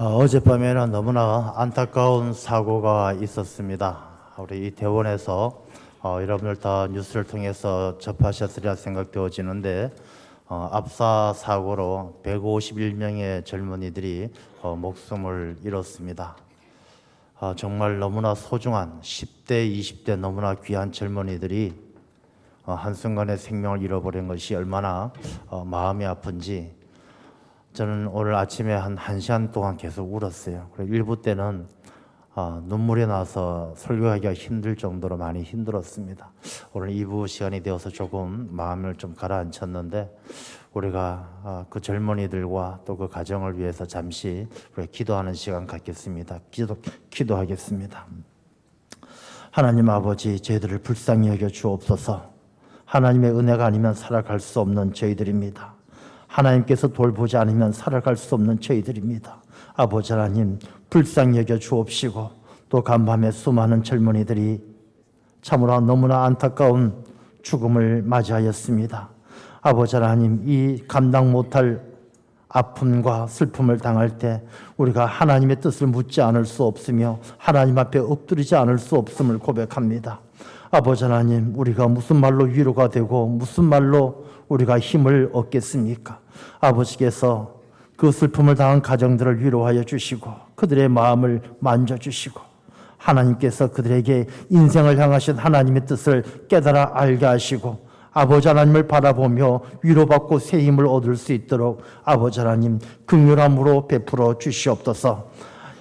어젯밤에는 너무나 안타까운 사고가 있었습니다. 우리 이태원에서 여러분들 다 뉴스를 통해서 접하셨으리라 생각되어지는데 압사 사고로 151명의 젊은이들이 목숨을 잃었습니다. 정말 너무나 소중한 10대, 20대 너무나 귀한 젊은이들이 한순간에 생명을 잃어버린 것이 얼마나 마음이 아픈지 저는 오늘 아침에 한 1시간 동안 계속 울었어요. 그리고 일부 때는 눈물이 나서 설교하기가 힘들 정도로 많이 힘들었습니다. 오늘 2부 시간이 되어서 조금 마음을 좀 가라앉혔는데 우리가 그 젊은이들과 또 그 가정을 위해서 잠시 우리가 기도하는 시간 갖겠습니다. 기도하겠습니다. 하나님 아버지, 저희들을 불쌍히 여겨 주옵소서. 하나님의 은혜가 아니면 살아갈 수 없는 저희들입니다. 하나님께서 돌보지 않으면 살아갈 수 없는 저희들입니다. 아버지 하나님, 불쌍히 여겨 주옵시고 또 간밤에 수많은 젊은이들이 참으로 너무나 안타까운 죽음을 맞이하였습니다. 아버지 하나님, 이 감당 못할 아픔과 슬픔을 당할 때 우리가 하나님의 뜻을 묻지 않을 수 없으며 하나님 앞에 엎드리지 않을 수 없음을 고백합니다. 아버지 하나님, 우리가 무슨 말로 위로가 되고 무슨 말로 우리가 힘을 얻겠습니까? 아버지께서 그 슬픔을 당한 가정들을 위로하여 주시고 그들의 마음을 만져주시고 하나님께서 그들에게 인생을 향하신 하나님의 뜻을 깨달아 알게 하시고 아버지 하나님을 바라보며 위로받고 새 힘을 얻을 수 있도록 아버지 하나님 긍휼함으로 베풀어 주시옵소서.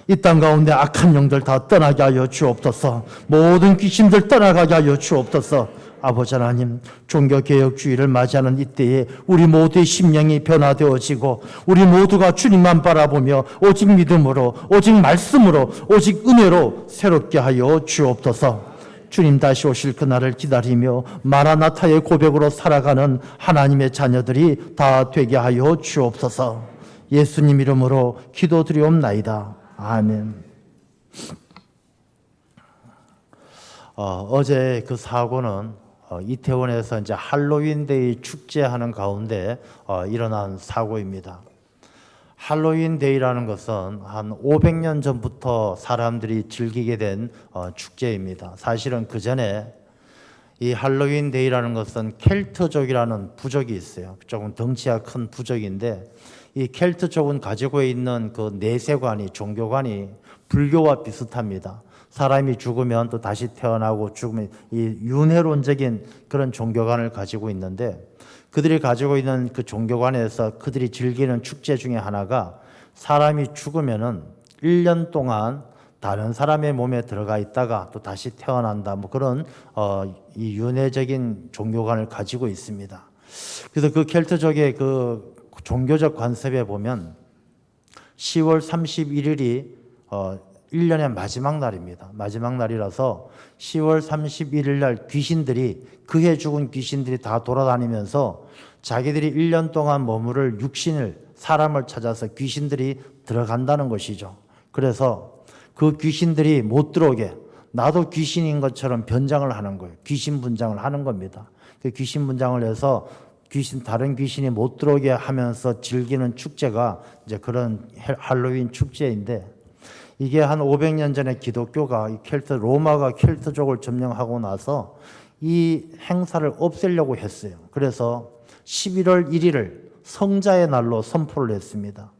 이 땅 가운데 악한 영들 다 떠나게 하여 주옵소서. 모든 귀신들 떠나가게 하여 주옵소서. 아버지 하나님, 종교개혁주의를 맞이하는 이때에 우리 모두의 심령이 변화되어지고 우리 모두가 주님만 바라보며 오직 믿음으로 오직 말씀으로 오직 은혜로 새롭게 하여 주옵소서. 주님 다시 오실 그날을 기다리며 마라나타의 고백으로 살아가는 하나님의 자녀들이 다 되게 하여 주옵소서. 예수님 이름으로 기도드리옵나이다. 아멘. 어제 그 사고는 이태원에서 이제 할로윈데이 축제하는 가운데 일어난 사고입니다. 할로윈데이라는 것은 한 500년 전부터 사람들이 즐기게 된 축제입니다. 사실은 그 전에 이 할로윈데이라는 것은 켈트족이라는 부족이 있어요. 조금 덩치가 큰 부족인데 이 켈트족은 가지고 있는 그 내세관이, 종교관이 불교와 비슷합니다. 사람이 죽으면 또 다시 태어나고 죽으면 이 윤회론적인 그런 종교관을 가지고 있는데 그들이 가지고 있는 그 종교관에서 그들이 즐기는 축제 중에 하나가 사람이 죽으면은 1년 동안 다른 사람의 몸에 들어가 있다가 또 다시 태어난다. 뭐 그런 이 윤회적인 종교관을 가지고 있습니다. 그래서 그 켈트족의 그 종교적 관습에 보면 10월 31일이 1년의 마지막 날입니다. 마지막 날이라서 10월 31일 날 귀신들이 그해 죽은 귀신들이 다 돌아다니면서 자기들이 1년 동안 머무를 육신을 사람을 찾아서 귀신들이 들어간다는 것이죠. 그래서 그 귀신들이 못 들어오게 나도 귀신인 것처럼 변장을 하는 거예요. 귀신 분장을 하는 겁니다. 그 귀신 분장을 해서 다른 귀신이 못 들어오게 하면서 즐기는 축제가 이제 그런 할로윈 축제인데 이게 한 500년 전에 기독교가 로마가 켈트족을 점령하고 나서 이 행사를 없애려고 했어요. 그래서 11월 1일을 성자의 날로 선포를 했습니다.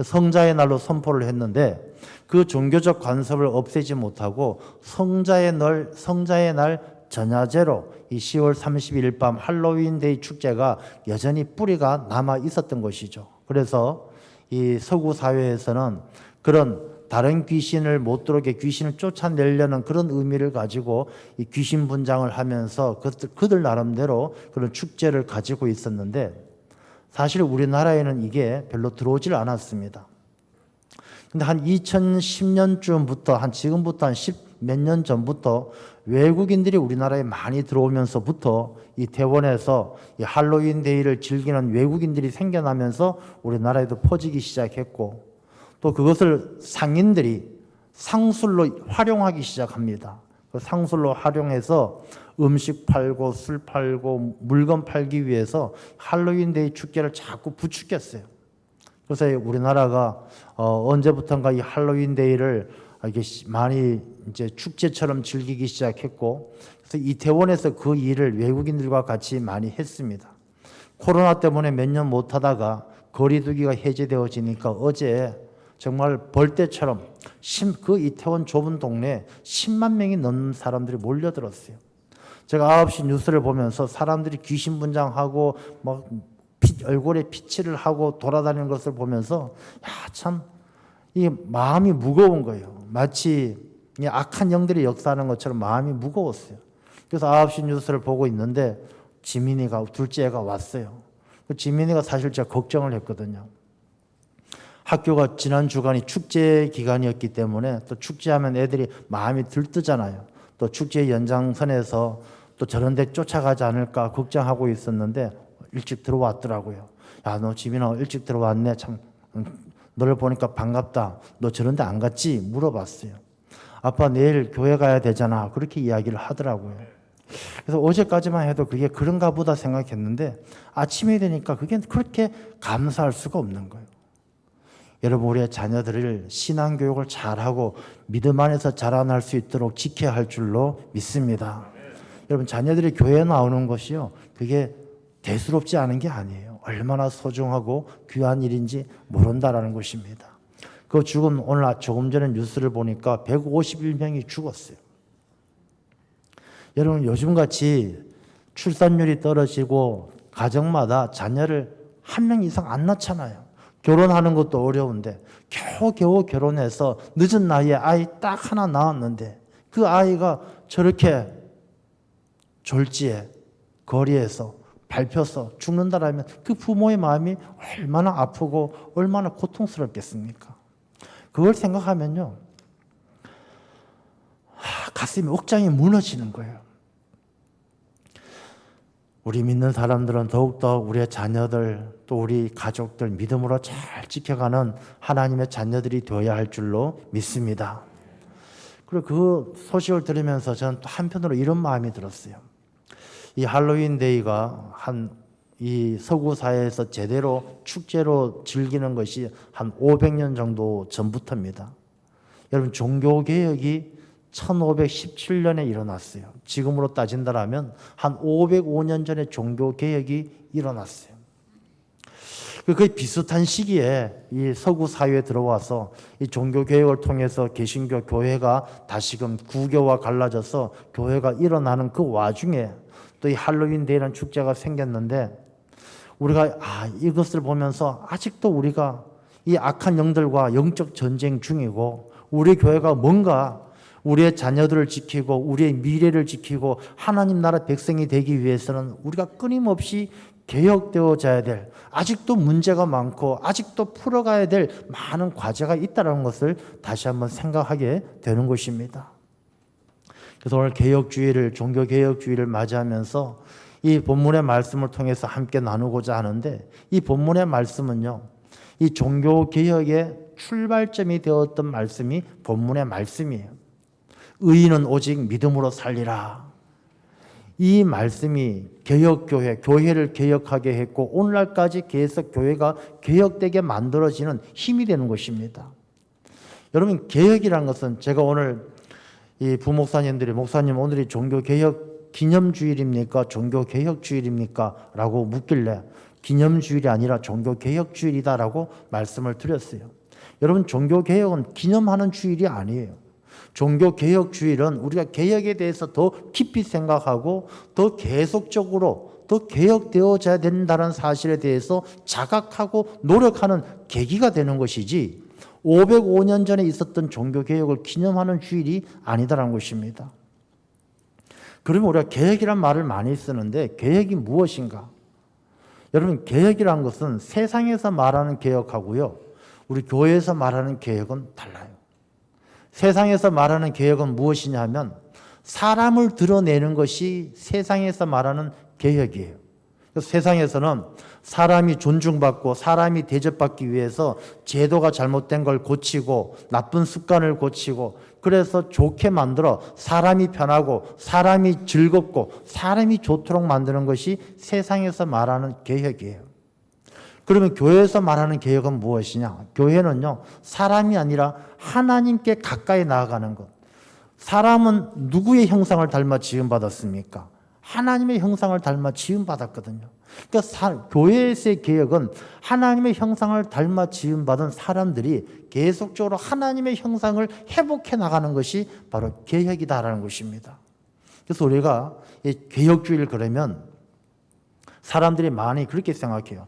성자의 날로 선포를 했는데 그 종교적 관습을 없애지 못하고 성자의 날 전야제로 이 10월 31일 밤 할로윈데이 축제가 여전히 뿌리가 남아 있었던 것이죠. 그래서 이 서구 사회에서는 그런 다른 귀신을 못 들어오게 귀신을 쫓아내려는 그런 의미를 가지고 이 귀신 분장을 하면서 그들 나름대로 그런 축제를 가지고 있었는데 사실 우리나라에는 이게 별로 들어오질 않았습니다. 근데 한 2010년쯤부터 지금부터 한 10몇 년 전부터 외국인들이 우리나라에 많이 들어오면서부터 이 태원에서 이 할로윈 데이를 즐기는 외국인들이 생겨나면서 우리나라에도 퍼지기 시작했고 또 그것을 상인들이 상술로 활용하기 시작합니다. 그 상술로 활용해서 음식 팔고 술 팔고 물건 팔기 위해서 할로윈데이 축제를 자꾸 부추겼어요. 그래서 우리나라가 언제부턴가 이 할로윈 데이를 이게 많이 이제 축제처럼 즐기기 시작했고, 그래서 이태원에서 그 일을 외국인들과 같이 많이 했습니다. 코로나 때문에 몇 년 못 하다가 거리두기가 해제되어지니까 어제 정말 벌떼처럼 그 이태원 좁은 동네에 10만 명이 넘는 사람들이 몰려들었어요. 제가 9시 뉴스를 보면서 사람들이 귀신분장하고 막 얼굴에 피칠을 하고 돌아다니는 것을 보면서 참 이 마음이 무거운 거예요. 마치 악한 영들이 역사하는 것처럼 마음이 무거웠어요. 그래서 9시 뉴스를 보고 있는데 지민이가 둘째 애가 왔어요. 그 지민이가 사실 제가 걱정을 했거든요. 학교가 지난 주간이 축제 기간이었기 때문에 또 축제하면 애들이 마음이 들뜨잖아요. 또 축제 연장선에서 또 저런 데 쫓아가지 않을까 걱정하고 있었는데 일찍 들어왔더라고요. 야, 너 지민아 일찍 들어왔네. 참 너를 보니까 반갑다. 너 저런 데 안 갔지? 물어봤어요. 아빠 내일 교회 가야 되잖아. 그렇게 이야기를 하더라고요. 그래서 어제까지만 해도 그게 그런가 보다 생각했는데 아침이 되니까 그게 그렇게 감사할 수가 없는 거예요. 여러분, 우리의 자녀들을 신앙교육을 잘하고 믿음 안에서 자라날 수 있도록 지켜야 할 줄로 믿습니다. 여러분, 자녀들이 교회에 나오는 것이요, 그게 대수롭지 않은 게 아니에요. 얼마나 소중하고 귀한 일인지 모른다라는 것입니다. 그 죽은 오늘 조금 전에 뉴스를 보니까 151명이 죽었어요. 여러분, 요즘같이 출산율이 떨어지고 가정마다 자녀를 한 명 이상 안 낳잖아요. 결혼하는 것도 어려운데 겨우겨우 결혼해서 늦은 나이에 아이 딱 하나 낳았는데 그 아이가 저렇게 졸지에 거리에서 밟혀서 죽는다라면 그 부모의 마음이 얼마나 아프고 얼마나 고통스럽겠습니까? 그걸 생각하면요, 가슴이 억장이 무너지는 거예요. 우리 믿는 사람들은 더욱더 우리의 자녀들 또 우리 가족들 믿음으로 잘 지켜가는 하나님의 자녀들이 되어야 할 줄로 믿습니다. 그리고 그 소식을 들으면서 저는 또 한편으로 이런 마음이 들었어요. 이 할로윈 데이가 이 서구 사회에서 제대로 축제로 즐기는 것이 한 500년 정도 전부터입니다. 여러분, 종교개혁이 1517년에 일어났어요. 지금으로 따진다면 한 505년 전에 종교개혁이 일어났어요. 그 비슷한 시기에 이 서구 사회에 들어와서 이 종교개혁을 통해서 개신교 교회가 다시금 구교와 갈라져서 교회가 일어나는 그 와중에 또 이 할로윈 데이라는 축제가 생겼는데 우리가 이것을 보면서 아직도 우리가 이 악한 영들과 영적 전쟁 중이고 우리 교회가 뭔가 우리의 자녀들을 지키고 우리의 미래를 지키고 하나님 나라 백성이 되기 위해서는 우리가 끊임없이 개혁되어져야 될, 아직도 문제가 많고 아직도 풀어가야 될 많은 과제가 있다는 것을 다시 한번 생각하게 되는 것입니다. 그래서 오늘 개혁주의를, 종교개혁주의를 맞이하면서 이 본문의 말씀을 통해서 함께 나누고자 하는데, 이 본문의 말씀은요, 이 종교개혁의 출발점이 되었던 말씀이 본문의 말씀이에요. 의인은 오직 믿음으로 살리라. 이 말씀이 개혁교회, 교회를 개혁하게 했고 오늘날까지 계속 교회가 개혁되게 만들어지는 힘이 되는 것입니다. 여러분, 개혁이라는 것은 제가 오늘 이 부목사님들이 목사님 오늘이 종교개혁 기념주일입니까? 종교개혁주일입니까? 라고 묻길래 기념주일이 아니라 종교개혁주일이다 라고 말씀을 드렸어요. 여러분, 종교개혁은 기념하는 주일이 아니에요. 종교개혁주일은 우리가 개혁에 대해서 더 깊이 생각하고 더 계속적으로 더 개혁되어져야 된다는 사실에 대해서 자각하고 노력하는 계기가 되는 것이지 505년 전에 있었던 종교개혁을 기념하는 주일이 아니다라는 것입니다. 그러면 우리가 개혁이란 말을 많이 쓰는데 개혁이 무엇인가? 여러분, 개혁이란 것은 세상에서 말하는 개혁하고요, 우리 교회에서 말하는 개혁은 달라요. 세상에서 말하는 개혁은 무엇이냐 하면 사람을 드러내는 것이 세상에서 말하는 개혁이에요. 그래서 세상에서는 사람이 존중받고 사람이 대접받기 위해서 제도가 잘못된 걸 고치고 나쁜 습관을 고치고 그래서 좋게 만들어 사람이 편하고 사람이 즐겁고 사람이 좋도록 만드는 것이 세상에서 말하는 개혁이에요. 그러면 교회에서 말하는 개혁은 무엇이냐? 교회는요, 사람이 아니라 하나님께 가까이 나아가는 것. 사람은 누구의 형상을 닮아 지음받았습니까? 하나님의 형상을 닮아 지음받았거든요. 그러니까 교회에서의 개혁은 하나님의 형상을 닮아 지음받은 사람들이 계속적으로 하나님의 형상을 회복해 나가는 것이 바로 개혁이다라는 것입니다. 그래서 우리가 이 개혁주의를 그러면 사람들이 많이 그렇게 생각해요.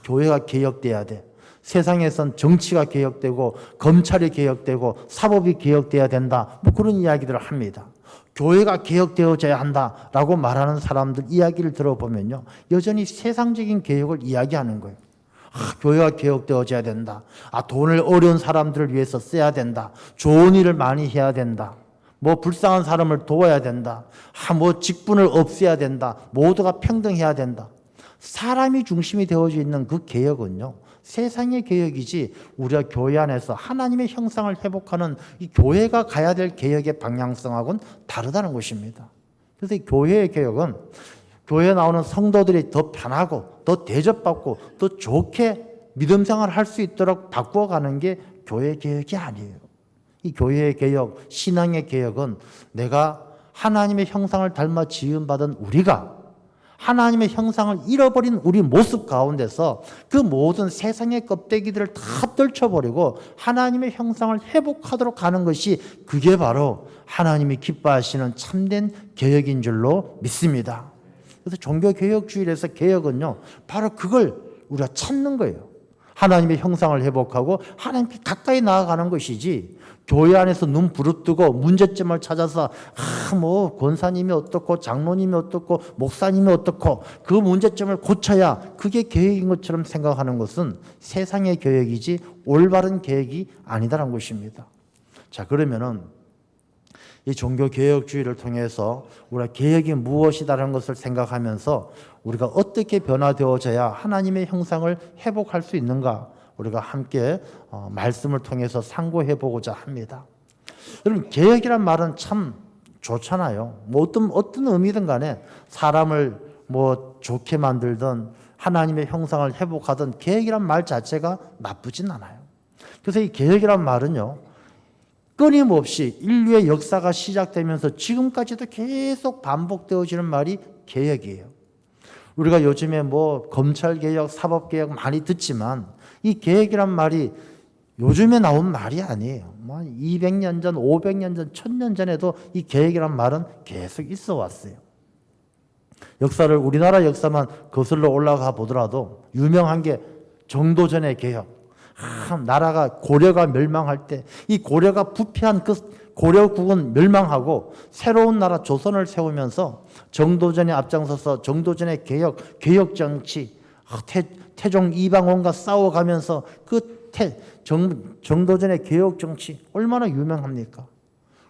교회가 개혁돼야 돼. 세상에선 정치가 개혁되고 검찰이 개혁되고 사법이 개혁돼야 된다. 뭐 그런 이야기들을 합니다. 교회가 개혁되어져야 한다라고 말하는 사람들 이야기를 들어보면요, 여전히 세상적인 개혁을 이야기하는 거예요. 교회가 개혁되어져야 된다. 돈을 어려운 사람들을 위해서 써야 된다. 좋은 일을 많이 해야 된다. 뭐 불쌍한 사람을 도와야 된다. 뭐 직분을 없애야 된다. 모두가 평등해야 된다. 사람이 중심이 되어져 있는 그 개혁은요, 세상의 개혁이지 우리가 교회 안에서 하나님의 형상을 회복하는 이 교회가 가야 될 개혁의 방향성하고는 다르다는 것입니다. 그래서 이 교회의 개혁은 교회에 나오는 성도들이 더 편하고 더 대접받고 더 좋게 믿음 생활을 할 수 있도록 바꾸어가는 게 교회 개혁이 아니에요. 이 교회의 개혁, 신앙의 개혁은 내가 하나님의 형상을 닮아 지음받은 우리가 하나님의 형상을 잃어버린 우리 모습 가운데서 그 모든 세상의 껍데기들을 다 떨쳐버리고 하나님의 형상을 회복하도록 하는 것이, 그게 바로 하나님이 기뻐하시는 참된 개혁인 줄로 믿습니다. 그래서 종교개혁주의에서 개혁은요, 바로 그걸 우리가 찾는 거예요. 하나님의 형상을 회복하고 하나님께 가까이 나아가는 것이지, 교회 안에서 눈 부릅뜨고 문제점을 찾아서 뭐 권사님이 어떻고 장로님이 어떻고 목사님이 어떻고 그 문제점을 고쳐야 그게 개혁인 것처럼 생각하는 것은 세상의 개혁이지 올바른 개혁이 아니다라는 것입니다. 자, 그러면은 이 종교개혁주의를 통해서 우리가 개혁이 무엇이다라는 것을 생각하면서 우리가 어떻게 변화되어져야 하나님의 형상을 회복할 수 있는가, 우리가 함께 말씀을 통해서 상고해 보고자 합니다. 여러분, 개혁이란 말은 참 좋잖아요. 뭐 어떤 의미든 간에 사람을 뭐 좋게 만들든 하나님의 형상을 회복하든 개혁이란 말 자체가 나쁘진 않아요. 그래서 이 개혁이란 말은요, 끊임없이 인류의 역사가 시작되면서 지금까지도 계속 반복되어지는 말이 개혁이에요. 우리가 요즘에 뭐 검찰개혁, 사법개혁 많이 듣지만 이 개혁이란 말이 요즘에 나온 말이 아니에요. 뭐 200년 전, 500년 전, 1000년 전에도 이 개혁이란 말은 계속 있어 왔어요. 역사를, 우리나라 역사만 거슬러 올라가 보더라도 유명한 게 정도전의 개혁. 나라가 고려가 멸망할 때 이 고려가 부패한 그 고려국은 멸망하고 새로운 나라 조선을 세우면서 정도전에 앞장서서 정도전의 개혁 정치, 태종 이방원과 싸워가면서 그 정도전의 개혁 정치 얼마나 유명합니까?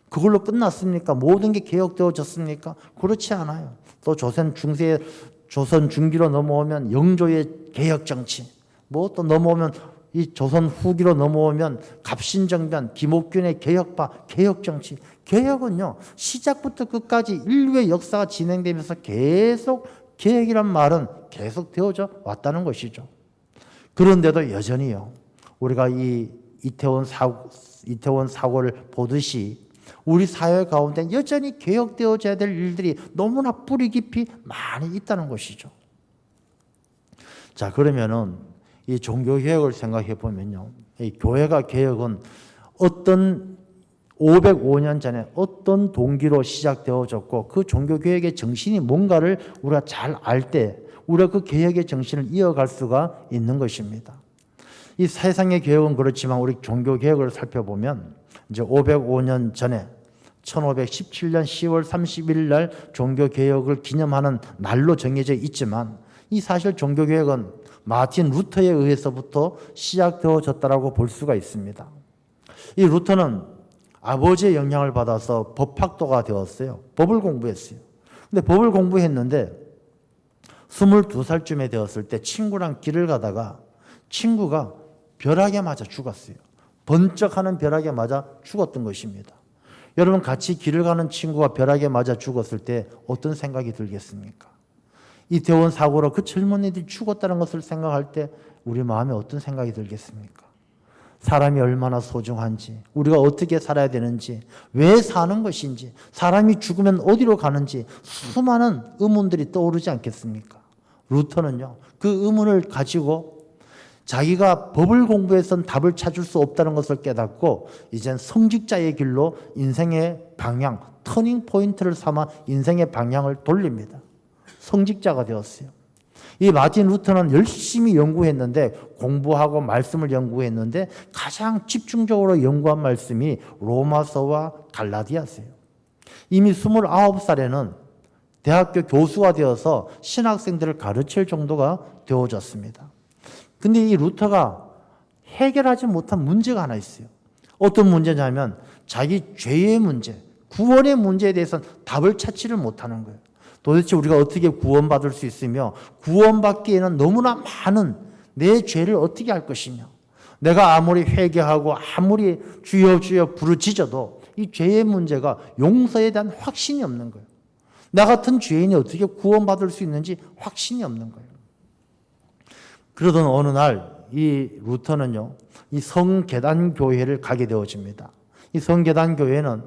그걸로 끝났습니까? 모든 게 개혁되어졌습니까? 그렇지 않아요. 또 조선 중기로 넘어오면 영조의 개혁 정치, 뭐 또 넘어오면 이 조선 후기로 넘어오면 갑신정변, 김옥균의 개혁파, 개혁 정치. 개혁은요, 시작부터 끝까지 인류의 역사가 진행되면서 계속 개혁이란 말은 계속 되어져 왔다는 것이죠. 그런데도 여전히요, 우리가 이 이태원 사고를 보듯이 우리 사회 가운데 여전히 개혁되어져야 될 일들이 너무나 뿌리 깊이 많이 있다는 것이죠. 자, 그러면은 이 종교개혁을 생각해 보면요, 이 교회가 개혁은 어떤 505년 전에 어떤 동기로 시작되어졌고 그 종교개혁의 정신이 뭔가를 우리가 잘 알 때 우리가 그 개혁의 정신을 이어갈 수가 있는 것입니다. 이 세상의 개혁은 그렇지만 우리 종교개혁을 살펴보면 이제 505년 전에 1517년 10월 31일 날 종교개혁을 기념하는 날로 정해져 있지만 이 사실 종교개혁은 마틴 루터에 의해서부터 시작되어졌다고 볼 수가 있습니다. 이 루터는 아버지의 영향을 받아서 법학도가 되었어요. 법을 공부했어요. 근데 법을 공부했는데 22살쯤에 되었을 때 친구랑 길을 가다가 친구가 벼락에 맞아 죽었어요. 번쩍하는 벼락에 맞아 죽었던 것입니다. 여러분, 같이 길을 가는 친구가 벼락에 맞아 죽었을 때 어떤 생각이 들겠습니까? 이태원 사고로 그 젊은이들이 죽었다는 것을 생각할 때 우리 마음에 어떤 생각이 들겠습니까? 사람이 얼마나 소중한지, 우리가 어떻게 살아야 되는지, 왜 사는 것인지, 사람이 죽으면 어디로 가는지 수많은 의문들이 떠오르지 않겠습니까? 루터는요, 그 의문을 가지고 자기가 법을 공부해서는 답을 찾을 수 없다는 것을 깨닫고 이젠 성직자의 길로 인생의 방향, 터닝 포인트를 삼아 인생의 방향을 돌립니다. 성직자가 되었어요. 이 마틴 루터는 열심히 연구했는데, 공부하고 말씀을 연구했는데 가장 집중적으로 연구한 말씀이 로마서와 갈라디아서예요. 이미 29살에는 대학교 교수가 되어서 신학생들을 가르칠 정도가 되어졌습니다. 근데 이 루터가 해결하지 못한 문제가 하나 있어요. 어떤 문제냐면 자기 죄의 문제, 구원의 문제에 대해서는 답을 찾지를 못하는 거예요. 도대체 우리가 어떻게 구원받을 수 있으며, 구원받기에는 너무나 많은 내 죄를 어떻게 할 것이며, 내가 아무리 회개하고 아무리 주여 주여 부르짖어도 이 죄의 문제가 용서에 대한 확신이 없는 거예요. 나 같은 죄인이 어떻게 구원받을 수 있는지 확신이 없는 거예요. 그러던 어느 날 이 루터는요, 이 성계단 교회를 가게 되어집니다. 이 성계단 교회는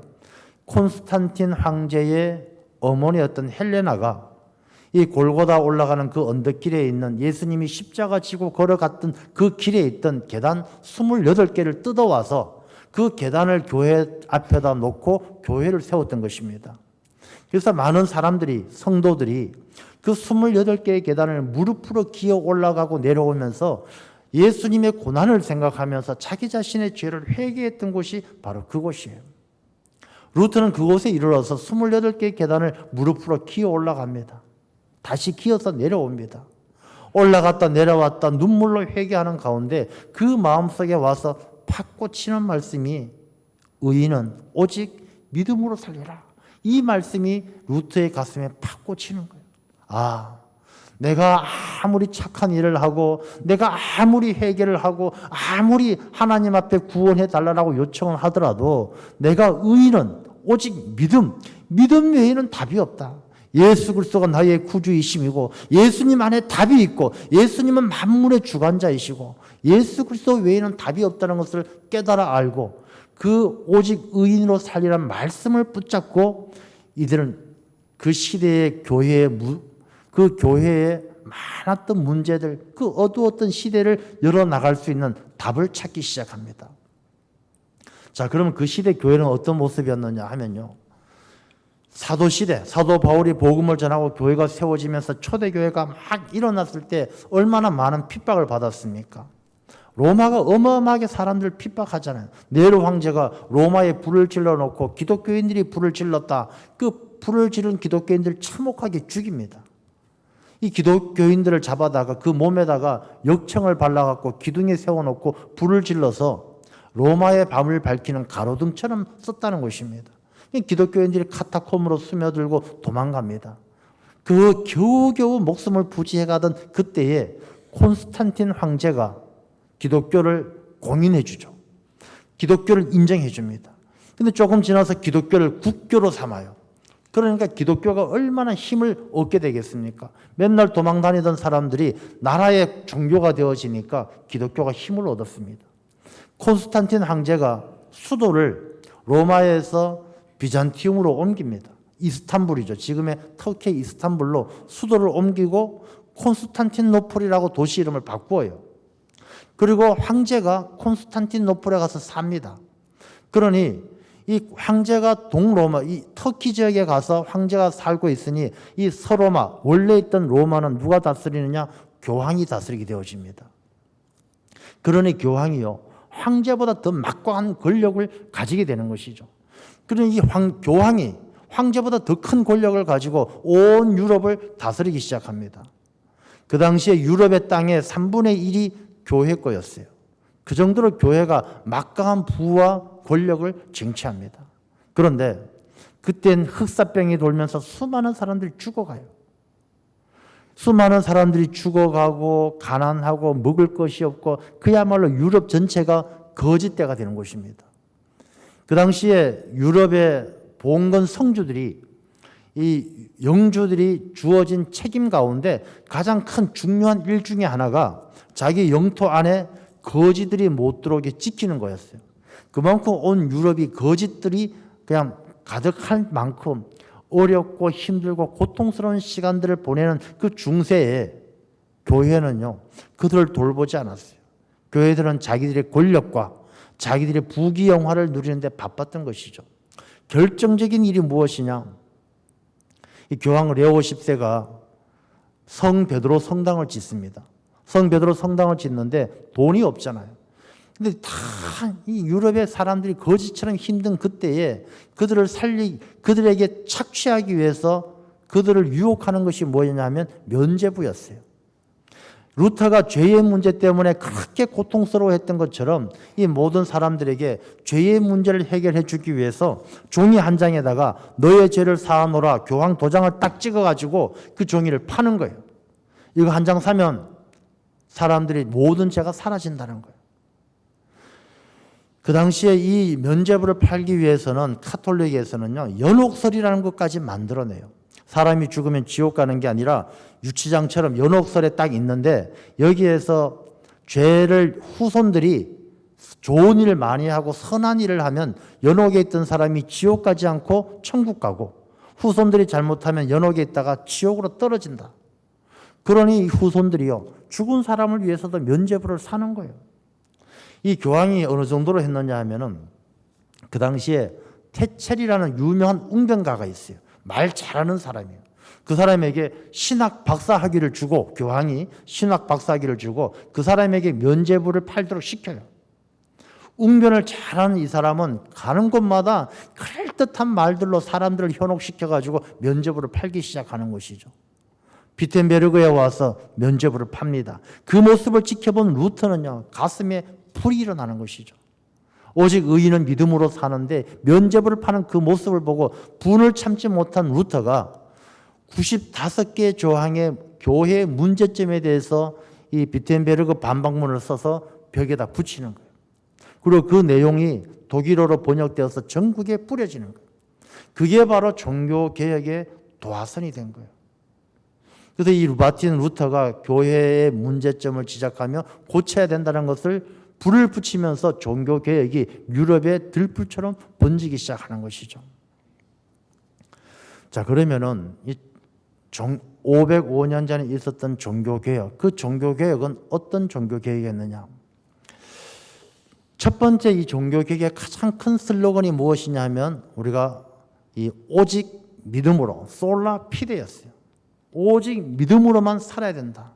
콘스탄틴 황제의 어머니였던 헬레나가 이 골고다 올라가는 그 언덕길에 있는, 예수님이 십자가 지고 걸어갔던 그 길에 있던 계단 28개를 뜯어와서 그 계단을 교회 앞에다 놓고 교회를 세웠던 것입니다. 그래서 많은 사람들이, 성도들이 그 28개의 계단을 무릎으로 기어 올라가고 내려오면서 예수님의 고난을 생각하면서 자기 자신의 죄를 회개했던 곳이 바로 그곳이에요. 루터는 그곳에 이르러서 28개의 계단을 무릎으로 기어 올라갑니다. 다시 기어서 내려옵니다. 올라갔다 내려왔다 눈물로 회개하는 가운데 그 마음속에 와서 팍 꽂히는 말씀이, 의인은 오직 믿음으로 살리라. 이 말씀이 루터의 가슴에 팍 꽂히는 거예요. 아, 내가 아무리 착한 일을 하고, 내가 아무리 회개를 하고, 아무리 하나님 앞에 구원해 달라고 요청을 하더라도 내가 의인은 오직 믿음 외에는 답이 없다. 예수 그리스도가 나의 구주이심이고, 예수님 안에 답이 있고, 예수님은 만물의 주관자이시고, 예수 그리스도 외에는 답이 없다는 것을 깨달아 알고, 그 오직 의인으로 살리란 말씀을 붙잡고 이들은 그 시대의 그 교회에 많았던 문제들, 그 어두웠던 시대를 열어나갈 수 있는 답을 찾기 시작합니다. 자, 그러면 그 시대 교회는 어떤 모습이었느냐 하면요, 사도시대, 사도 바울이 복음을 전하고 교회가 세워지면서 초대교회가 막 일어났을 때 얼마나 많은 핍박을 받았습니까? 로마가 어마어마하게 사람들 핍박하잖아요. 네로 황제가 로마에 불을 질러놓고 기독교인들이 불을 질렀다. 그 불을 지른 기독교인들 참혹하게 죽입니다. 이 기독교인들을 잡아다가 그 몸에다가 역청을 발라갖고 기둥에 세워놓고 불을 질러서 로마의 밤을 밝히는 가로등처럼 썼다는 것입니다. 기독교인들이 카타콤으로 스며들고 도망갑니다. 그 겨우겨우 목숨을 부지해가던 그때에 콘스탄틴 황제가 기독교를 공인해 주죠. 기독교를 인정해 줍니다. 근데 조금 지나서 기독교를 국교로 삼아요. 그러니까 기독교가 얼마나 힘을 얻게 되겠습니까? 맨날 도망다니던 사람들이 나라의 종교가 되어지니까 기독교가 힘을 얻었습니다. 콘스탄틴 황제가 수도를 로마에서 비잔티움으로 옮깁니다. 이스탄불이죠. 지금의 터키 이스탄불로 수도를 옮기고 콘스탄틴노플이라고 도시 이름을 바꾸어요. 그리고 황제가 콘스탄틴노플에 가서 삽니다. 그러니 이 황제가 동로마, 이 터키 지역에 가서 황제가 살고 있으니 이 서로마, 원래 있던 로마는 누가 다스리느냐? 교황이 다스리게 되어집니다. 그러니 교황이요, 황제보다 더 막강한 권력을 가지게 되는 것이죠. 그러니 이 교황이 황제보다 더 큰 권력을 가지고 온 유럽을 다스리기 시작합니다. 그 당시에 유럽의 땅의 3분의 1이 교회 거였어요. 그 정도로 교회가 막강한 부와 권력을 쟁취합니다. 그런데 그땐 흑사병이 돌면서 수많은 사람들이 죽어가요. 수많은 사람들이 죽어가고 가난하고 먹을 것이 없고 그야말로 유럽 전체가 거짓대가 되는 곳입니다. 그 당시에 유럽의 봉건 성주들이, 이 영주들이 주어진 책임 가운데 가장 큰 중요한 일 중에 하나가 자기 영토 안에 거지들이 못 들어오게 지키는 거였어요. 그만큼 온 유럽이 거짓들이 그냥 가득할 만큼 어렵고 힘들고 고통스러운 시간들을 보내는 그 중세에 교회는요, 그들을 돌보지 않았어요. 교회들은 자기들의 권력과 자기들의 부귀영화를 누리는데 바빴던 것이죠. 결정적인 일이 무엇이냐? 이 교황 레오 10세가 성 베드로 성당을 짓습니다. 성 베드로 성당을 짓는데 돈이 없잖아요. 근데 다 이 유럽의 사람들이 거지처럼 힘든 그때에 그들에게 착취하기 위해서 그들을 유혹하는 것이 뭐냐면 면죄부였어요. 루터가 죄의 문제 때문에 그렇게 고통스러워했던 것처럼 이 모든 사람들에게 죄의 문제를 해결해 주기 위해서 종이 한 장에다가 너의 죄를 사하노라 교황 도장을 딱 찍어가지고 그 종이를 파는 거예요. 이거 한 장 사면 사람들이 모든 죄가 사라진다는 거예요. 그 당시에 이 면죄부를 팔기 위해서는 카톨릭에서는요, 연옥설이라는 것까지 만들어내요. 사람이 죽으면 지옥 가는 게 아니라 유치장처럼 연옥설에 딱 있는데 여기에서 죄를 후손들이 좋은 일을 많이 하고 선한 일을 하면 연옥에 있던 사람이 지옥 가지 않고 천국 가고 후손들이 잘못하면 연옥에 있다가 지옥으로 떨어진다. 그러니 이 후손들이요, 죽은 사람을 위해서도 면죄부를 사는 거예요. 이 교황이 어느 정도로 했느냐 하면은 그 당시에 테첼이라는 유명한 웅변가가 있어요. 말 잘하는 사람이에요. 그 사람에게 신학 박사 학위를 주고, 교황이 신학 박사 학위를 주고 그 사람에게 면죄부를 팔도록 시켜요. 웅변을 잘하는 이 사람은 가는 곳마다 그럴듯한 말들로 사람들을 현혹시켜가지고 면죄부를 팔기 시작하는 것이죠. 비텐베르그에 와서 면죄부를 팝니다. 그 모습을 지켜본 루터는요, 가슴에 불이 일어나는 것이죠. 오직 의인은 믿음으로 사는데 면죄부를 파는 그 모습을 보고 분을 참지 못한 루터가 95개의 조항의 교회의 문제점에 대해서 이 비텐베르그 반박문을 써서 벽에다 붙이는 거예요. 그리고 그 내용이 독일어로 번역되어서 전국에 뿌려지는 거예요. 그게 바로 종교개혁의 도화선이 된 거예요. 그래서 이 마틴 루터가 교회의 문제점을 지적하며 고쳐야 된다는 것을 불을 붙이면서 종교개혁이 유럽의 들불처럼 번지기 시작하는 것이죠. 자, 그러면은 이 505년 전에 있었던 종교개혁, 그 종교개혁은 어떤 종교개혁이었느냐? 첫 번째 이 종교개혁의 가장 큰 슬로건이 무엇이냐 하면 우리가 이 오직 믿음으로, 솔라 피데였어요. 오직 믿음으로만 살아야 된다.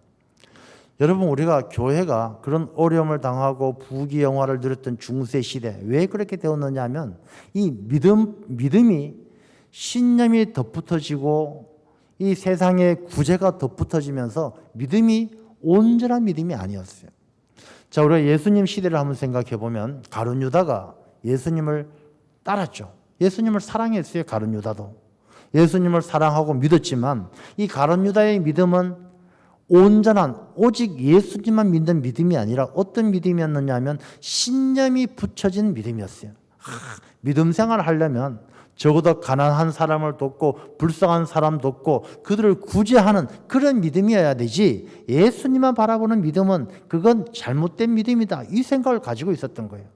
여러분, 우리가 교회가 그런 어려움을 당하고 부귀영화를 누렸던 중세 시대, 왜 그렇게 되었느냐 하면 이 믿음이 신념이 덧붙어지고 이 세상의 구제가 덧붙어지면서 믿음이 온전한 믿음이 아니었어요. 자, 우리가 예수님 시대를 한번 생각해 보면 가룟 유다가 예수님을 따랐죠. 예수님을 사랑했어요. 가룟 유다도 예수님을 사랑하고 믿었지만 이 가룟 유다의 믿음은 온전한 오직 예수님만 믿는 믿음이 아니라 어떤 믿음이었느냐 하면 신념이 붙여진 믿음이었어요. 믿음 생활을 하려면 적어도 가난한 사람을 돕고 불쌍한 사람 돕고 그들을 구제하는 그런 믿음이어야 되지, 예수님만 바라보는 믿음은 그건 잘못된 믿음이다, 이 생각을 가지고 있었던 거예요.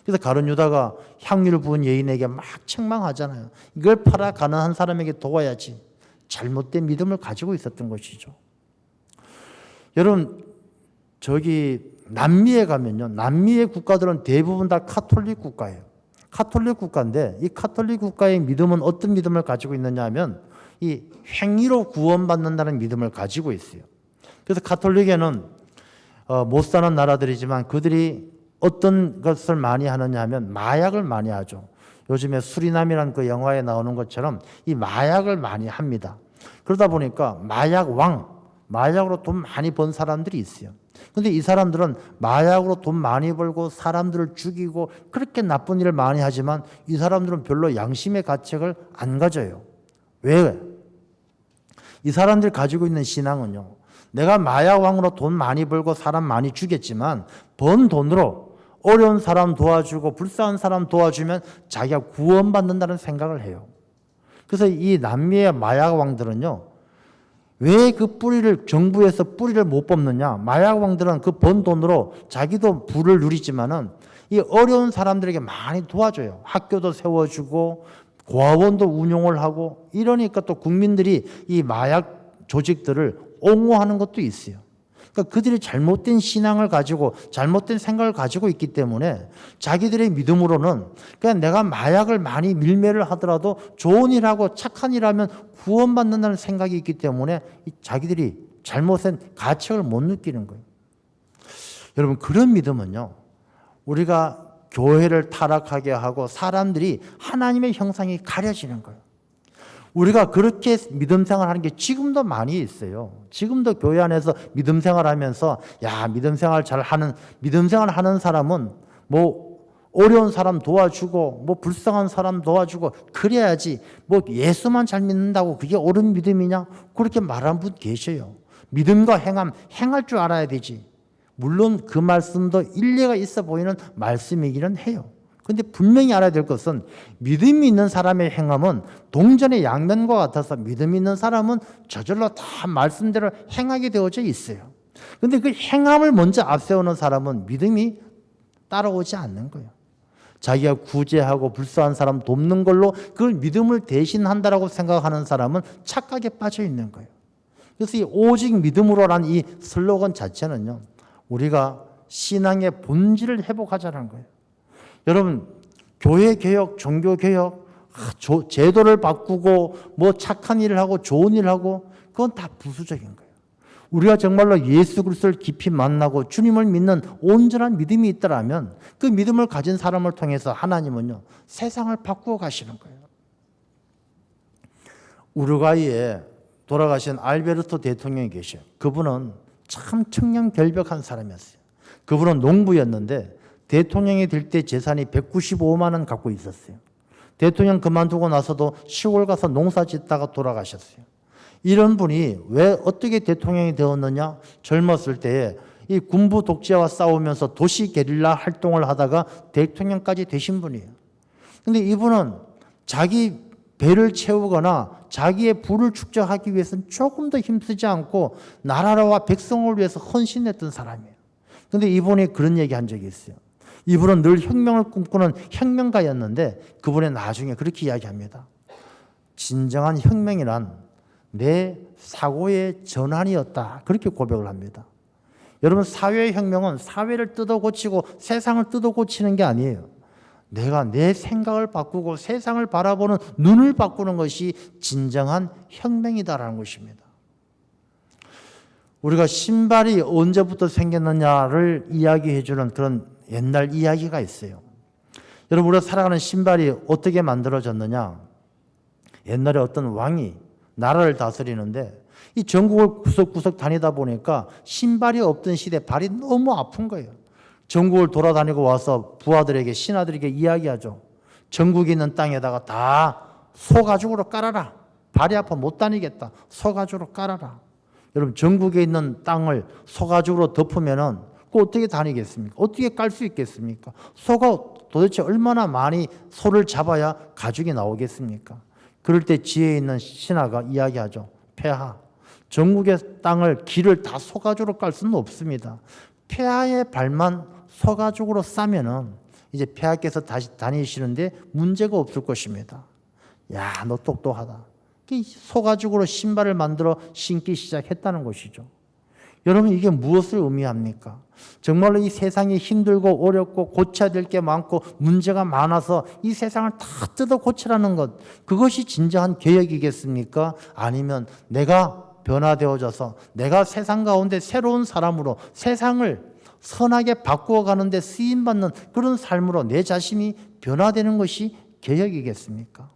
그래서 가룟 유다가 향유를 부은 여인에게 막 책망하잖아요. 이걸 팔아 가난한 사람에게 도와야지. 잘못된 믿음을 가지고 있었던 것이죠. 여러분, 저기 남미에 가면요, 남미의 국가들은 대부분 다 카톨릭 국가예요. 카톨릭 국가인데 이 카톨릭 국가의 믿음은 어떤 믿음을 가지고 있느냐 하면 이 행위로 구원받는다는 믿음을 가지고 있어요. 그래서 카톨릭에는 못 사는 나라들이지만 그들이 어떤 것을 많이 하느냐 하면 마약을 많이 하죠. 요즘에 수리남이라는 그 영화에 나오는 것처럼 이 마약을 많이 합니다. 그러다 보니까 마약으로 돈 많이 번 사람들이 있어요. 그런데 이 사람들은 마약으로 돈 많이 벌고 사람들을 죽이고 그렇게 나쁜 일을 많이 하지만 이 사람들은 별로 양심의 가책을 안 가져요. 왜? 이 사람들이 가지고 있는 신앙은요, 내가 마약왕으로 돈 많이 벌고 사람 많이 죽였지만 번 돈으로 어려운 사람 도와주고 불쌍한 사람 도와주면 자기가 구원받는다는 생각을 해요. 그래서 이 남미의 마약왕들은요, 왜 그 뿌리를 정부에서 뿌리를 못 뽑느냐? 마약왕들은 그 번 돈으로 자기도 부를 누리지만은 이 어려운 사람들에게 많이 도와줘요. 학교도 세워주고 고아원도 운용을 하고 이러니까 또 국민들이 이 마약 조직들을 옹호하는 것도 있어요. 그러니까 그들이 잘못된 신앙을 가지고 잘못된 생각을 가지고 있기 때문에 자기들의 믿음으로는 그냥 내가 마약을 많이 밀매를 하더라도 좋은 일하고 착한 일하면 구원받는다는 생각이 있기 때문에 자기들이 잘못된 가책을 못 느끼는 거예요. 여러분 그런 믿음은요. 우리가 교회를 타락하게 하고 사람들이 하나님의 형상이 가려지는 거예요. 우리가 그렇게 믿음 생활하는 게 지금도 많이 있어요. 지금도 교회 안에서 믿음 생활하면서 믿음 생활하는 사람은 뭐 어려운 사람 도와주고 뭐 불쌍한 사람 도와주고 그래야지 뭐 예수만 잘 믿는다고 그게 옳은 믿음이냐? 그렇게 말하는 분 계셔요. 믿음과 행할 줄 알아야 되지. 물론 그 말씀도 일리가 있어 보이는 말씀이기는 해요. 그런데 분명히 알아야 될 것은 믿음이 있는 사람의 행함은 동전의 양면과 같아서 믿음이 있는 사람은 저절로 다 말씀대로 행하게 되어져 있어요. 그런데 그 행함을 먼저 앞세우는 사람은 믿음이 따라오지 않는 거예요. 자기가 구제하고 불쌍한 사람 돕는 걸로 그걸 믿음을 대신한다라고 생각하는 사람은 착각에 빠져 있는 거예요. 그래서 이 오직 믿음으로라는 이 슬로건 자체는요. 우리가 신앙의 본질을 회복하자는 거예요. 여러분 교회 개혁, 종교 개혁, 제도를 바꾸고 뭐 착한 일을 하고 좋은 일을 하고 그건 다 부수적인 거예요. 우리가 정말로 예수 그리스도를 깊이 만나고 주님을 믿는 온전한 믿음이 있더라면 그 믿음을 가진 사람을 통해서 하나님은요 세상을 바꾸어 가시는 거예요. 우루과이에 돌아가신 알베르토 대통령이 계셔요. 그분은 참 청렴결백한 사람이었어요. 그분은 농부였는데 대통령이 될 때 재산이 195만 원 갖고 있었어요. 대통령 그만두고 나서도 시골 가서 농사 짓다가 돌아가셨어요. 이런 분이 왜 어떻게 대통령이 되었느냐? 젊었을 때에 이 군부 독재와 싸우면서 도시 게릴라 활동을 하다가 대통령까지 되신 분이에요. 근데 이분은 자기 배를 채우거나 자기의 부를 축적하기 위해서는 조금 더 힘쓰지 않고 나라와 백성을 위해서 헌신했던 사람이에요. 근데 이분이 그런 얘기 한 적이 있어요. 이분은 늘 혁명을 꿈꾸는 혁명가였는데 그분이 나중에 그렇게 이야기합니다. 진정한 혁명이란 내 사고의 전환이었다. 그렇게 고백을 합니다. 여러분 사회의 혁명은 사회를 뜯어 고치고 세상을 뜯어 고치는 게 아니에요. 내가 내 생각을 바꾸고 세상을 바라보는 눈을 바꾸는 것이 진정한 혁명이다라는 것입니다. 우리가 신발이 언제부터 생겼느냐를 이야기해 주는 그런 옛날 이야기가 있어요. 여러분 우리가 살아가는 신발이 어떻게 만들어졌느냐? 옛날에 어떤 왕이 나라를 다스리는데 이 전국을 구석구석 다니다 보니까 신발이 없던 시대 발이 너무 아픈 거예요. 전국을 돌아다니고 와서 부하들에게 신하들에게 이야기하죠. 전국에 있는 땅에다가 다 소가죽으로 깔아라. 발이 아파 못 다니겠다. 소가죽으로 깔아라. 여러분 전국에 있는 땅을 소가죽으로 덮으면은 그 어떻게 다니겠습니까? 어떻게 깔 수 있겠습니까? 소가 도대체 얼마나 많이 소를 잡아야 가죽이 나오겠습니까? 그럴 때 지혜 있는 신하가 이야기하죠. 폐하, 전국의 땅을 길을 다 소가죽으로 깔 수는 없습니다. 폐하의 발만 소가죽으로 싸면은 이제 폐하께서 다시 다니시는데 문제가 없을 것입니다. 야, 너 똑똑하다. 소가죽으로 신발을 만들어 신기 시작했다는 것이죠. 여러분 이게 무엇을 의미합니까? 정말로 이 세상이 힘들고 어렵고 고쳐야 될 게 많고 문제가 많아서 이 세상을 다 뜯어 고치라는 것, 그것이 진정한 개혁이겠습니까? 아니면 내가 변화되어져서 내가 세상 가운데 새로운 사람으로 세상을 선하게 바꾸어 가는데 쓰임받는 그런 삶으로 내 자신이 변화되는 것이 개혁이겠습니까?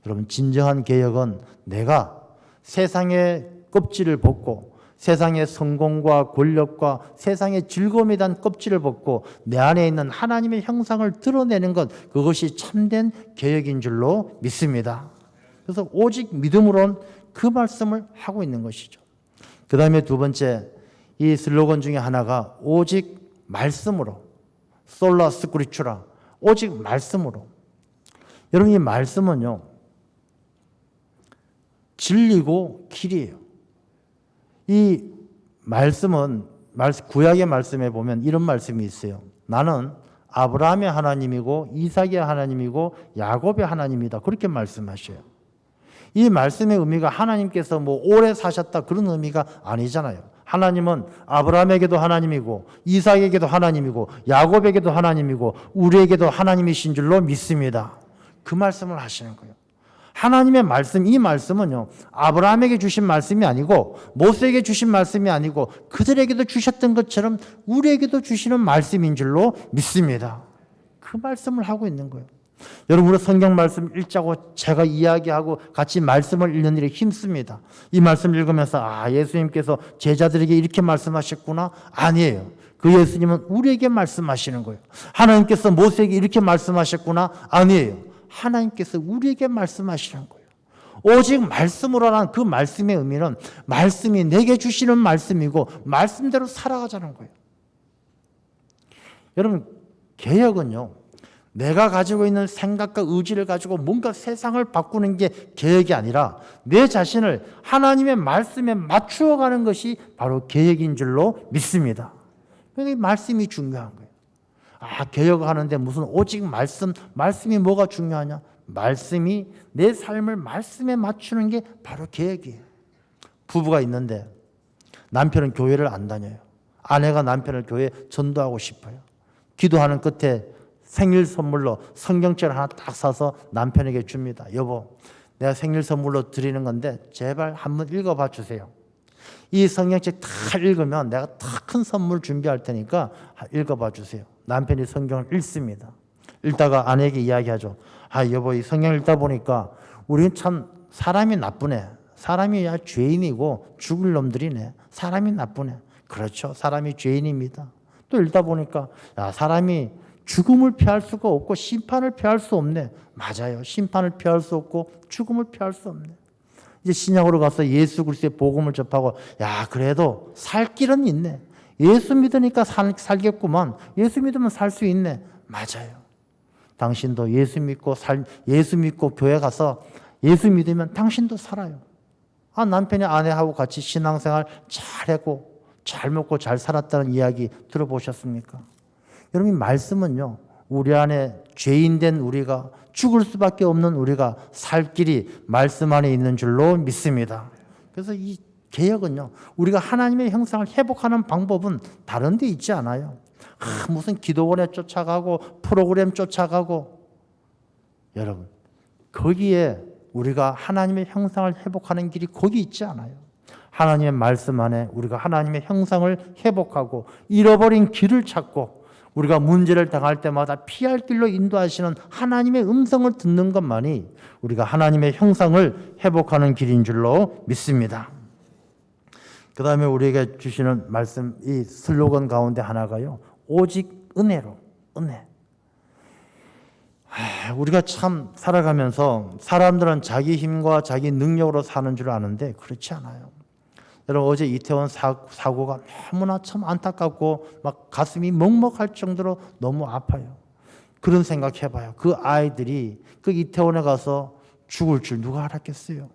여러분 진정한 개혁은 내가 세상의 껍질을 벗고 세상의 성공과 권력과 세상의 즐거움에 대한 껍질을 벗고 내 안에 있는 하나님의 형상을 드러내는 것, 그것이 참된 개혁인 줄로 믿습니다. 그래서 오직 믿음으로는 그 말씀을 하고 있는 것이죠. 그 다음에 두 번째, 이 슬로건 중에 하나가 오직 말씀으로, 솔라 스크리추라, 오직 말씀으로. 여러분 이 말씀은요 진리고 길이에요. 이 말씀은 구약의 말씀에 보면 이런 말씀이 있어요. 나는 아브라함의 하나님이고 이삭의 하나님이고 야곱의 하나님이다. 그렇게 말씀하셔요. 이 말씀의 의미가 하나님께서 뭐 오래 사셨다 그런 의미가 아니잖아요. 하나님은 아브라함에게도 하나님이고 이삭에게도 하나님이고 야곱에게도 하나님이고 우리에게도 하나님이신 줄로 믿습니다. 그 말씀을 하시는 거예요. 하나님의 말씀, 이 말씀은요, 아브라함에게 주신 말씀이 아니고 모세에게 주신 말씀이 아니고 그들에게도 주셨던 것처럼 우리에게도 주시는 말씀인 줄로 믿습니다. 그 말씀을 하고 있는 거예요. 여러분, 우리 성경 말씀 읽자고 제가 이야기하고 같이 말씀을 읽는 일이 힘씁니다. 이 말씀 읽으면서 예수님께서 제자들에게 이렇게 말씀하셨구나? 아니에요. 그 예수님은 우리에게 말씀하시는 거예요. 하나님께서 모세에게 이렇게 말씀하셨구나? 아니에요. 하나님께서 우리에게 말씀하시는 거예요. 오직 말씀으로란 그 말씀의 의미는 말씀이 내게 주시는 말씀이고 말씀대로 살아가자는 거예요. 여러분, 개혁은요, 내가 가지고 있는 생각과 의지를 가지고 뭔가 세상을 바꾸는 게 개혁이 아니라 내 자신을 하나님의 말씀에 맞추어 가는 것이 바로 개혁인 줄로 믿습니다. 그러니까 말씀이 중요한 거예요. 개혁하는데 무슨 오직 말씀이 뭐가 중요하냐? 말씀이 내 삶을 말씀에 맞추는 게 바로 개혁이에요. 부부가 있는데 남편은 교회를 안 다녀요. 아내가 남편을 교회에 전도하고 싶어요. 기도하는 끝에 생일 선물로 성경책을 하나 딱 사서 남편에게 줍니다. 여보, 내가 생일 선물로 드리는 건데 제발 한번 읽어봐 주세요. 이 성경책 다 읽으면 내가 더 큰 선물 준비할 테니까 읽어봐 주세요. 남편이 성경을 읽습니다. 읽다가 아내에게 이야기하죠. 여보, 이 성경 읽다 보니까 우리는 참 사람이 나쁘네. 사람이 죄인이고 죽을 놈들이네. 사람이 나쁘네. 그렇죠. 사람이 죄인입니다. 또 읽다 보니까 사람이 죽음을 피할 수가 없고 심판을 피할 수 없네. 맞아요. 심판을 피할 수 없고 죽음을 피할 수 없네. 이제 신약으로 가서 예수 그리스도의 복음을 접하고 그래도 살 길은 있네. 예수 믿으니까 살겠구만. 예수 믿으면 살 수 있네. 맞아요. 당신도 예수 믿고 교회 가서 예수 믿으면 당신도 살아요. 남편이 아내하고 같이 신앙생활 잘하고 잘 먹고 잘 살았다는 이야기 들어보셨습니까? 여러분, 말씀은요, 우리 안에 죄인된 우리가 죽을 수밖에 없는 우리가 살 길이 말씀 안에 있는 줄로 믿습니다. 그래서 이 개혁은요, 우리가 하나님의 형상을 회복하는 방법은 다른 데 있지 않아요. 무슨 기도원에 쫓아가고 프로그램 쫓아가고. 여러분, 거기에 우리가 하나님의 형상을 회복하는 길이 거기 있지 않아요. 하나님의 말씀 안에 우리가 하나님의 형상을 회복하고 잃어버린 길을 찾고 우리가 문제를 당할 때마다 피할 길로 인도하시는 하나님의 음성을 듣는 것만이 우리가 하나님의 형상을 회복하는 길인 줄로 믿습니다. 그 다음에 우리에게 주시는 말씀, 이 슬로건 가운데 하나가요, 오직 은혜로, 은혜. 우리가 참 살아가면서 사람들은 자기 힘과 자기 능력으로 사는 줄 아는데 그렇지 않아요. 여러분, 어제 이태원 사고가 너무나 참 안타깝고 막 가슴이 먹먹할 정도로 너무 아파요. 그런 생각해봐요. 그 아이들이 그 이태원에 가서 죽을 줄 누가 알았겠어요?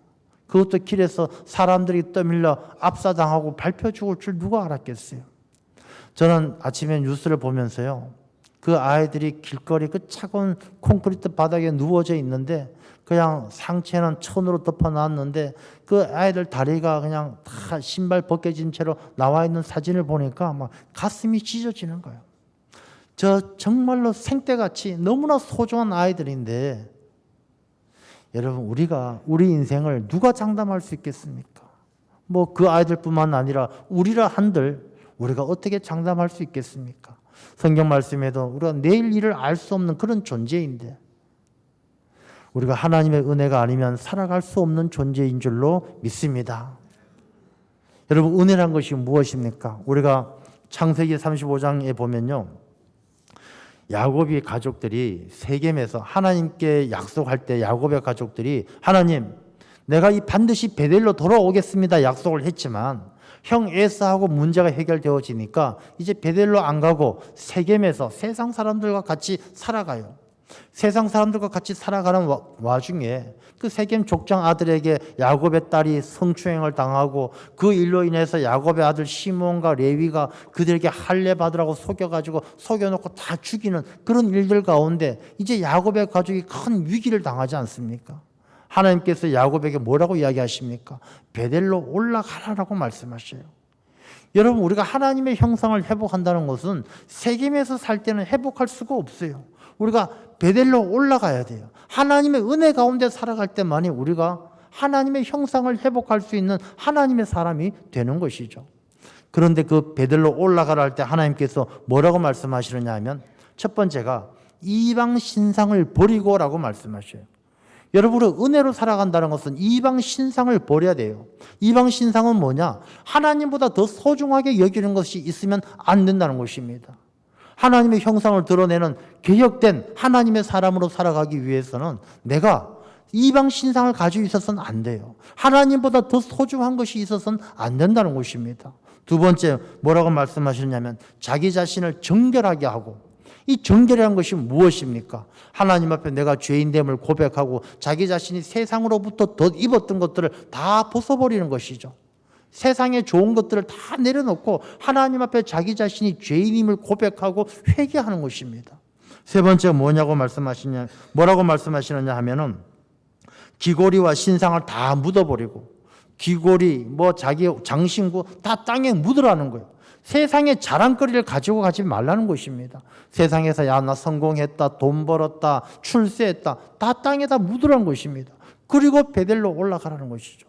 그것도 길에서 사람들이 떠밀려 압사당하고 밟혀 죽을 줄 누가 알았겠어요? 저는 아침에 뉴스를 보면서요, 그 아이들이 길거리 그 차가운 콘크리트 바닥에 누워져 있는데 그냥 상체는 천으로 덮어놨는데 그 아이들 다리가 그냥 다 신발 벗겨진 채로 나와 있는 사진을 보니까 막 가슴이 찢어지는 거예요. 저 정말로 생떼같이 너무나 소중한 아이들인데, 여러분, 우리가 우리 인생을 누가 장담할 수 있겠습니까? 뭐 그 아이들뿐만 아니라 우리라 한들 우리가 어떻게 장담할 수 있겠습니까? 성경 말씀에도 우리가 내일 일을 알 수 없는 그런 존재인데, 우리가 하나님의 은혜가 아니면 살아갈 수 없는 존재인 줄로 믿습니다. 여러분, 은혜란 것이 무엇입니까? 우리가 창세기 35장에 보면요, 야곱의 가족들이 세겜에서 하나님께 약속할 때 야곱의 가족들이 하나님, 내가 반드시 베델로 돌아오겠습니다 약속을 했지만 형 에사하고 문제가 해결되어지니까 이제 베델로 안 가고 세겜에서 세상 사람들과 같이 살아가요. 세상 사람들과 같이 살아가는 와중에 그 세겜 족장 아들에게 야곱의 딸이 성추행을 당하고 그 일로 인해서 야곱의 아들 시몬과 레위가 그들에게 할례 받으라고 속여놓고 다 죽이는 그런 일들 가운데 이제 야곱의 가족이 큰 위기를 당하지 않습니까? 하나님께서 야곱에게 뭐라고 이야기하십니까? 베델로 올라가라라고 말씀하셔요. 여러분, 우리가 하나님의 형상을 회복한다는 것은 세겜에서 살 때는 회복할 수가 없어요. 우리가 베델로 올라가야 돼요. 하나님의 은혜 가운데 살아갈 때만이 우리가 하나님의 형상을 회복할 수 있는 하나님의 사람이 되는 것이죠. 그런데 그 베델로 올라가라 할 때 하나님께서 뭐라고 말씀하시느냐 하면 첫 번째가 이방 신상을 버리고라고 말씀하셔요. 여러분, 은혜로 살아간다는 것은 이방 신상을 버려야 돼요. 이방 신상은 뭐냐? 하나님보다 더 소중하게 여기는 것이 있으면 안 된다는 것입니다. 하나님의 형상을 드러내는 개혁된 하나님의 사람으로 살아가기 위해서는 내가 이방 신상을 가지고 있어서는 안 돼요. 하나님보다 더 소중한 것이 있어서는 안 된다는 것입니다. 두 번째 뭐라고 말씀하시냐면 자기 자신을 정결하게 하고, 이 정결이라는 것이 무엇입니까? 하나님 앞에 내가 죄인됨을 고백하고 자기 자신이 세상으로부터 덧입었던 것들을 다 벗어버리는 것이죠. 세상의 좋은 것들을 다 내려놓고 하나님 앞에 자기 자신이 죄인임을 고백하고 회개하는 것입니다. 세 번째 뭐라고 말씀하시느냐 하면은 귀고리와 신상을 다 묻어버리고, 귀고리, 자기 장신구 다 땅에 묻으라는 거예요. 세상의 자랑거리를 가지고 가지 말라는 것입니다. 세상에서 나 성공했다, 돈 벌었다, 출세했다, 다 땅에다 묻으라는 것입니다. 그리고 베델로 올라가라는 것이죠.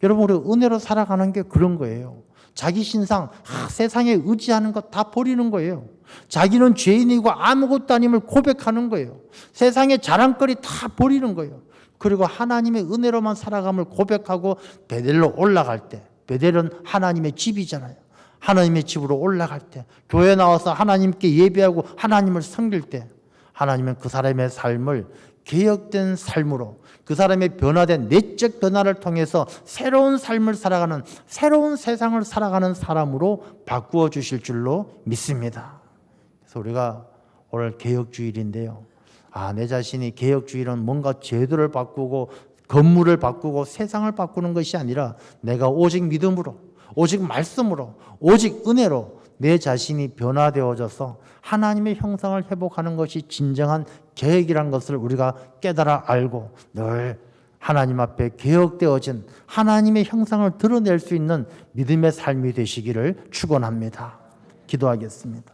여러분, 우리 은혜로 살아가는 게 그런 거예요. 자기 신상, 세상에 의지하는 것 다 버리는 거예요. 자기는 죄인이고 아무것도 아님을 고백하는 거예요. 세상의 자랑거리 다 버리는 거예요. 그리고 하나님의 은혜로만 살아감을 고백하고 베델로 올라갈 때, 베델은 하나님의 집이잖아요. 하나님의 집으로 올라갈 때, 교회 나와서 하나님께 예배하고 하나님을 섬길 때, 하나님은 그 사람의 삶을 개혁된 삶으로, 그 사람의 변화된 내적 변화를 통해서 새로운 삶을 살아가는, 새로운 세상을 살아가는 사람으로 바꾸어 주실 줄로 믿습니다. 그래서 우리가 오늘 개혁주일인데요, 내 자신이 개혁주일은 뭔가 제도를 바꾸고 건물을 바꾸고 세상을 바꾸는 것이 아니라 내가 오직 믿음으로, 오직 말씀으로, 오직 은혜로 내 자신이 변화되어져서 하나님의 형상을 회복하는 것이 진정한 계획이라는 것을 우리가 깨달아 알고 늘 하나님 앞에 개혁되어진 하나님의 형상을 드러낼 수 있는 믿음의 삶이 되시기를 축원합니다. 기도하겠습니다.